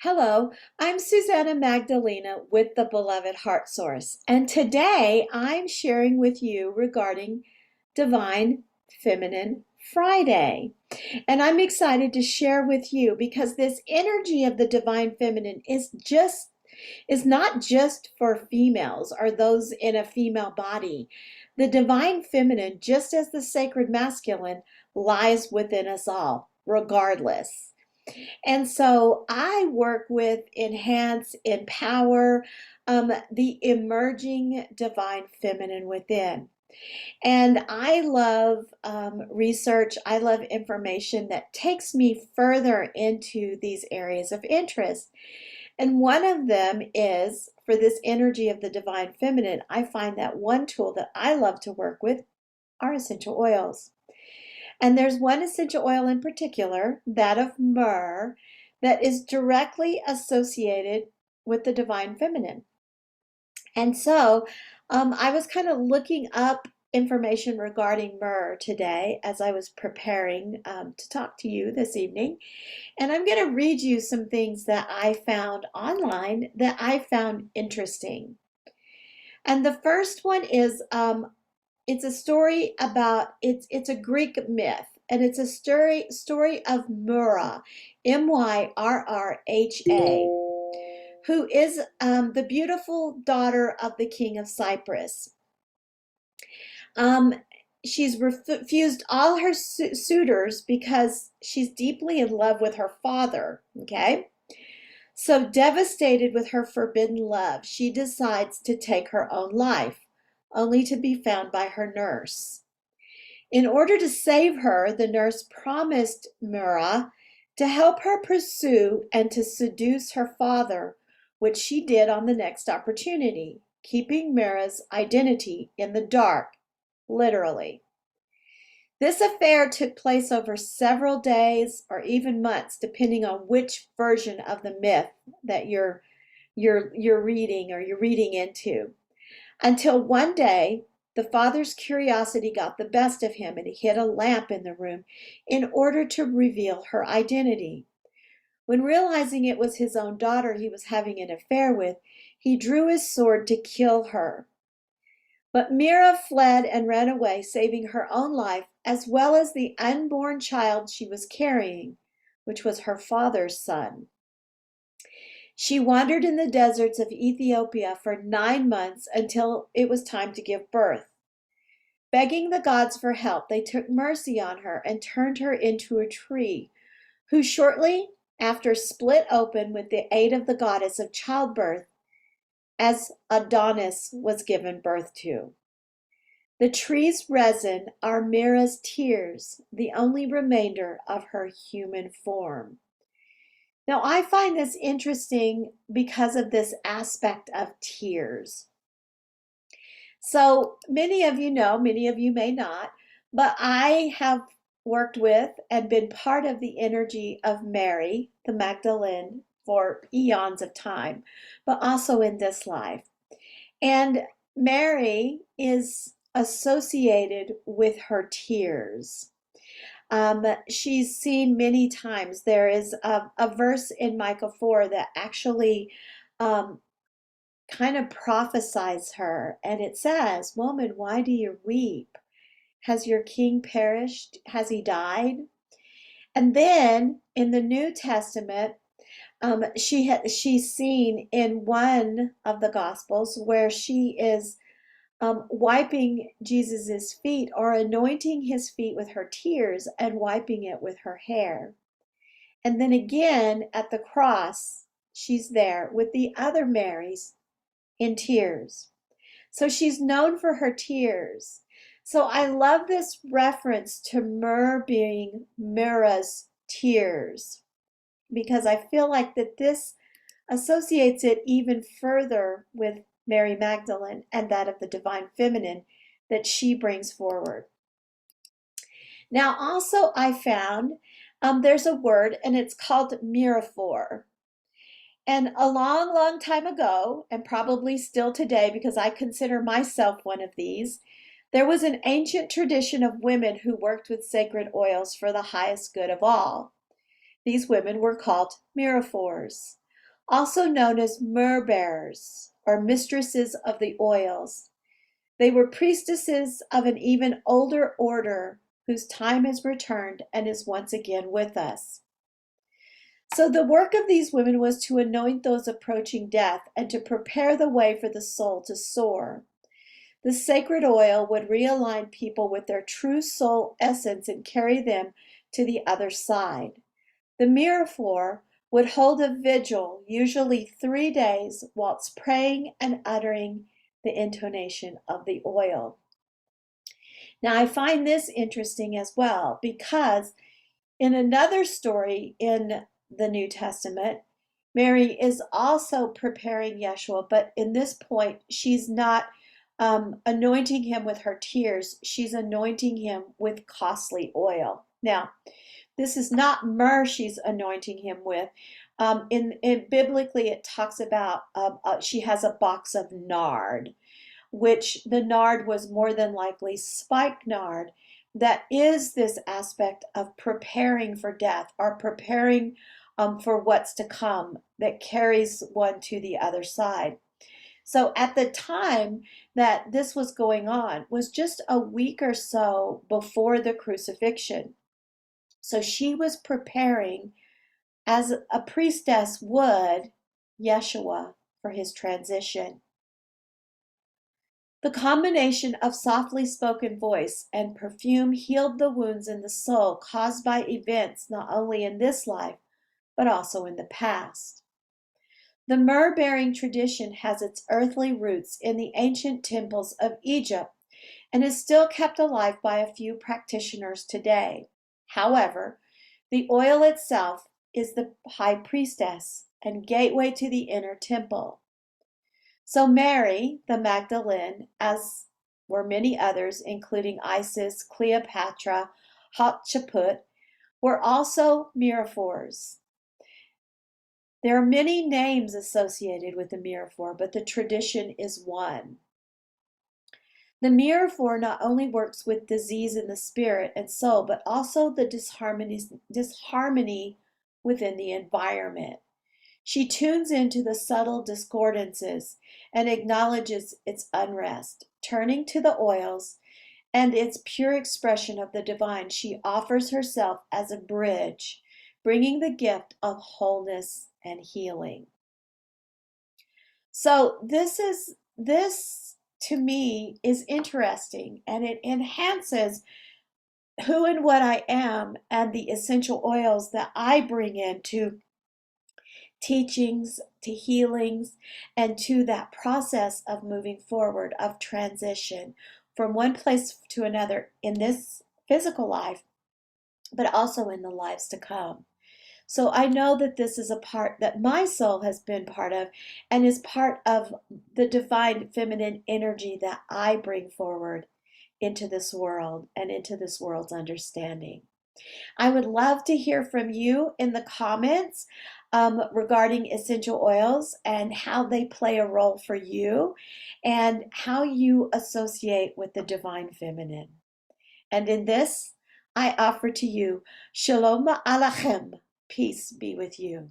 Hello, I'm Susanna Magdalena with the Beloved Heart Source, and today I'm sharing with you regarding Divine Feminine Friday. And I'm excited to share with you because this energy of the Divine Feminine is not just for females or those in a female body. The Divine Feminine, just as the Sacred Masculine, lies within us all, regardless. And so I work with enhance, empower the emerging divine feminine within. And I love research, I love information that takes me further into these areas of interest. And one of them is for this energy of the divine feminine, I find that one tool that I love to work with are essential oils. And there's one essential oil in particular, that of myrrh, that is directly associated with the divine feminine. And so I was kind of looking up information regarding myrrh today as I was preparing to talk to you this evening. And I'm going to read you some things that I found online that I found interesting. And the first one is it's a story about it's a Greek myth, and it's a story of Myrrha, Myrrha, who is the beautiful daughter of the king of Cyprus. She's refused all her suitors because she's deeply in love with her father. Okay. So devastated with her forbidden love, she decides to take her own life, only to be found by her nurse. In order to save her, the nurse promised Myrrha to help her pursue and to seduce her father, which she did on the next opportunity, keeping Myrrha's identity in the dark, literally. This affair took place over several days or even months, depending on which version of the myth that you're reading or you're reading into. Until one day, the father's curiosity got the best of him and he hid a lamp in the room in order to reveal her identity. When realizing it was his own daughter he was having an affair with, he drew his sword to kill her. But Myrrha fled and ran away, saving her own life as well as the unborn child she was carrying, which was her father's son. She wandered in the deserts of Ethiopia for 9 months until it was time to give birth. Begging the gods for help, they took mercy on her and turned her into a tree, who shortly after split open with the aid of the goddess of childbirth, as Adonis was given birth to. The tree's resin are Myrrha's tears, the only remainder of her human form. Now, I find this interesting because of this aspect of tears. So many of you know, many of you may not, but I have worked with and been part of the energy of Mary, the Magdalene, for eons of time, but also in this life. And Mary is associated with her tears. She's seen many times. There is a verse in Micah 4 that actually kind of prophesies her, and it says, "Woman, why do you weep? Has your king perished? Has he died?" And then in the New Testament, she's seen in one of the Gospels where she is wiping Jesus's feet or anointing his feet with her tears and wiping it with her hair. And then again at the cross, she's there with the other Marys in tears. So she's known for her tears. So I love this reference to myrrh being Myrrha's tears because I feel like that this associates it even further with Mary Magdalene and that of the divine feminine that she brings forward. Now also I found there's a word and it's called miraphor. And a long, long time ago, and probably still today because I consider myself one of these, there was an ancient tradition of women who worked with sacred oils for the highest good of all. These women were called miraphors. also known as myrrh bearers or mistresses of the oils. They were priestesses of an even older order whose time has returned and is once again with us. So the work of these women was to anoint those approaching death and to prepare the way for the soul to soar. The sacred oil would realign people with their true soul essence and carry them to the other side. The miraphor would hold a vigil, usually 3 days, whilst praying and uttering the intonation of the oil. Now, I find this interesting as well because in another story in the New Testament, Mary is also preparing Yeshua, but in this point, she's not anointing him with her tears. She's anointing him with costly oil. Now, this is not myrrh she's anointing him with. In biblically, it talks about she has a box of nard, which the nard was more than likely spikenard. That is this aspect of preparing for death or preparing for what's to come that carries one to the other side. So at the time that this was going on was just a week or so before the crucifixion. So she was preparing, as a priestess would, Yeshua for his transition. The combination of softly spoken voice and perfume healed the wounds in the soul caused by events not only in this life, but also in the past. The myrrh-bearing tradition has its earthly roots in the ancient temples of Egypt and is still kept alive by a few practitioners today. However, the oil itself is the high priestess and gateway to the inner temple. So Mary, the Magdalene, as were many others, including Isis, Cleopatra, Hatshepsut, were also miraphors. There are many names associated with the miraphor, but the tradition is one. The miraphor not only works with disease in the spirit and soul, but also the disharmony within the environment. She tunes into the subtle discordances and acknowledges its unrest. Turning to the oils and its pure expression of the divine, she offers herself as a bridge, bringing the gift of wholeness and healing. So this to me is interesting, and it enhances who and what I am and the essential oils that I bring into teachings, to healings, and to that process of moving forward, of transition from one place to another in this physical life, but also in the lives to come. So I know that this is a part that my soul has been part of and is part of the divine feminine energy that I bring forward into this world and into this world's understanding. I would love to hear from you in the comments regarding essential oils and how they play a role for you and how you associate with the divine feminine. And in this, I offer to you, Shalom Alachem, peace be with you.